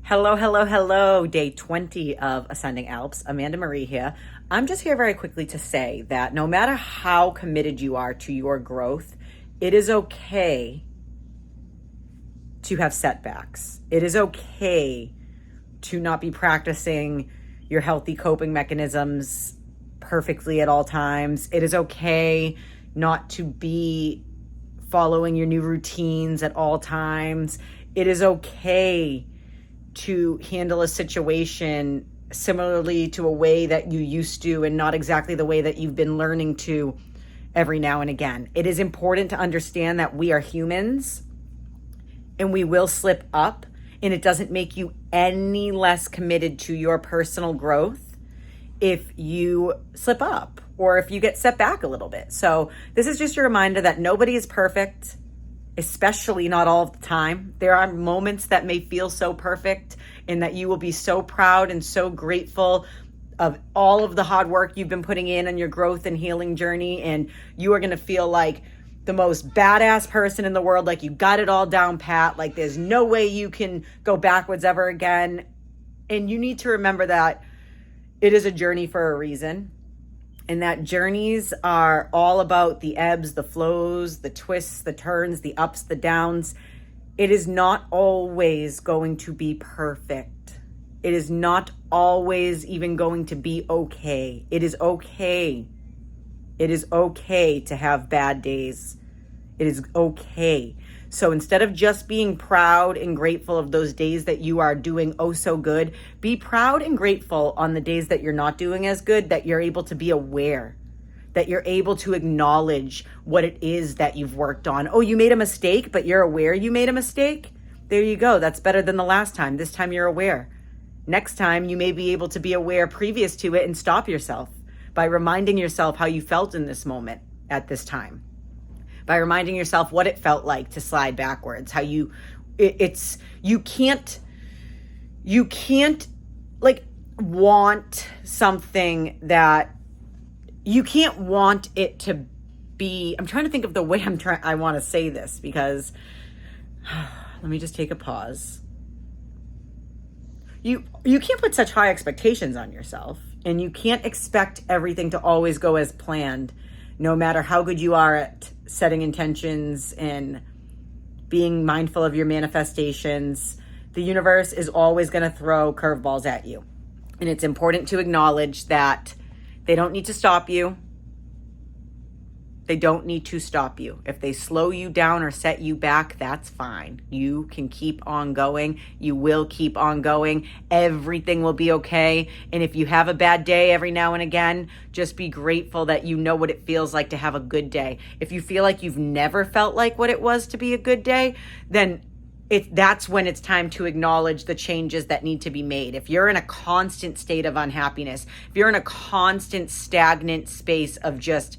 Hello, hello, hello. Day 20 of Ascending Alps. Amanda Marie here. I'm just here very quickly to say that no matter how committed you are to your growth, it is okay to have setbacks. It is okay to not be practicing your healthy coping mechanisms perfectly at all times. It is okay not to be following your new routines at all times. It is okay to handle a situation similarly to a way that you used to and not exactly the way that you've been learning to every now and again. It is important to understand that we are humans and we will slip up, and it doesn't make you any less committed to your personal growth if you slip up or if you get set back a little bit. So this is just a reminder that nobody is perfect, especially not all of the time. There are moments that may feel so perfect and that you will be so proud and so grateful of all of the hard work you've been putting in on your growth and healing journey. And you are going to feel like the most badass person in the world, like you got it all down pat, like there's no way you can go backwards ever again. And you need to remember that it is a journey for a reason. And that journeys are all about the ebbs, the flows, the twists, the turns, the ups, the downs. It is not always going to be perfect. It is not always even going to be okay. It is okay. It is okay to have bad days. It is okay. So instead of just being proud and grateful of those days that you are doing oh so good, be proud and grateful on the days that you're not doing as good, that you're able to be aware, that you're able to acknowledge what it is that you've worked on. Oh, you made a mistake, but you're aware you made a mistake? There you go. That's better than the last time. This time you're aware. Next time you may be able to be aware previous to it and stop yourself by reminding yourself how you felt in this moment at this time. By reminding yourself what it felt like to slide backwards, how you can't like want something that you can't want it to be. I'm trying to think of the way I want to say this, because let me just take a pause. You can't put such high expectations on yourself, and you can't expect everything to always go as planned, no matter how good you are at setting intentions and being mindful of your manifestations. The universe is always going to throw curveballs at you. And it's important to acknowledge that they don't need to stop you. They don't need to stop you. If they slow you down or set you back, that's fine. You can keep on going. You will keep on going. Everything will be okay. And if you have a bad day every now and again, just be grateful that you know what it feels like to have a good day. If you feel like you've never felt like what it was to be a good day, then that's when it's time to acknowledge the changes that need to be made. If you're in a constant state of unhappiness, if you're in a constant stagnant space of just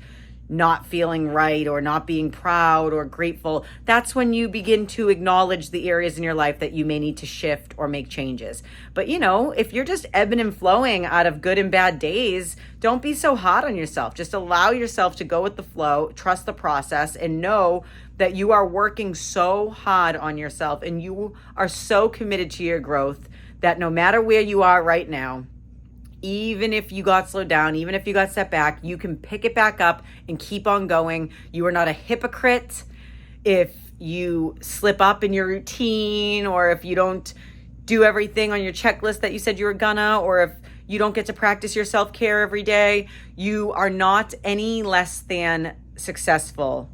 not feeling right or not being proud or grateful, that's when you begin to acknowledge the areas in your life that you may need to shift or make changes. But if you're just ebbing and flowing out of good and bad days, don't be so hard on yourself. Just allow yourself to go with the flow, trust the process, and know that you are working so hard on yourself and you are so committed to your growth that no matter where you are right now, even if you got slowed down, even if you got set back, you can pick it back up and keep on going. You are not a hypocrite if you slip up in your routine, or if you don't do everything on your checklist that you said you were gonna, or if you don't get to practice your self-care every day. You are not any less than successful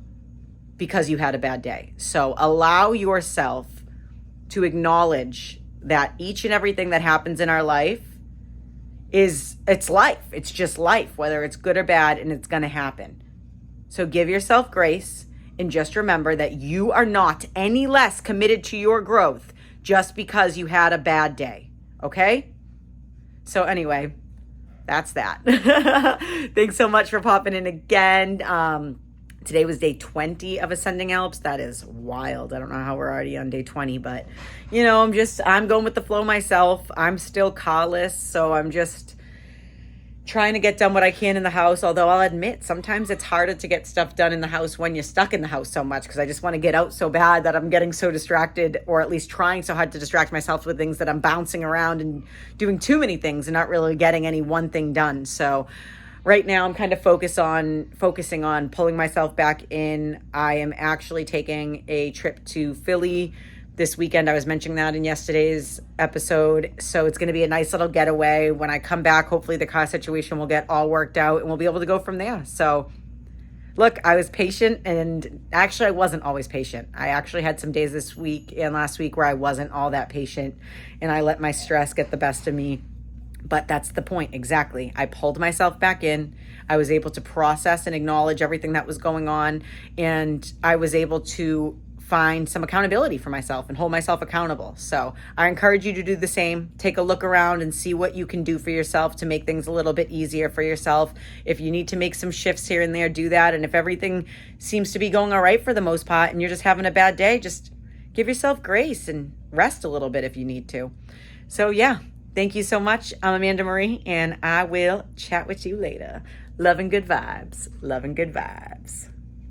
because you had a bad day. So allow yourself to acknowledge that each and everything that happens in our life it's life. It's just life, whether it's good or bad, and it's going to happen. So give yourself grace and just remember that you are not any less committed to your growth just because you had a bad day. Okay? So anyway, that's that. Thanks so much for popping in again. Today was day 20 of Ascending Alps. That is wild. I don't know how we're already on day 20, but I'm going with the flow myself. I'm still carless, so I'm just trying to get done what I can in the house. Although I'll admit, sometimes it's harder to get stuff done in the house when you're stuck in the house so much, because I just want to get out so bad that I'm getting so distracted, or at least trying so hard to distract myself with things, that I'm bouncing around and doing too many things and not really getting any one thing done. So right now I'm kind of focusing on pulling myself back in. I am actually taking a trip to Philly this weekend. I was mentioning that in yesterday's episode. So it's going to be a nice little getaway. When I come back, hopefully the car situation will get all worked out and we'll be able to go from there. So look, I was patient, and actually I wasn't always patient. I actually had some days this week and last week where I wasn't all that patient, and I let my stress get the best of me. But that's the point, exactly. I pulled myself back in. I was able to process and acknowledge everything that was going on, and I was able to find some accountability for myself and hold myself accountable. So I encourage you to do the same. Take a look around and see what you can do for yourself to make things a little bit easier for yourself. If you need to make some shifts here and there, do that. And if everything seems to be going all right for the most part and you're just having a bad day, just give yourself grace and rest a little bit if you need to. So yeah, thank you so much. I'm Amanda Marie, and I will chat with you later. Love and good vibes. Love and good vibes.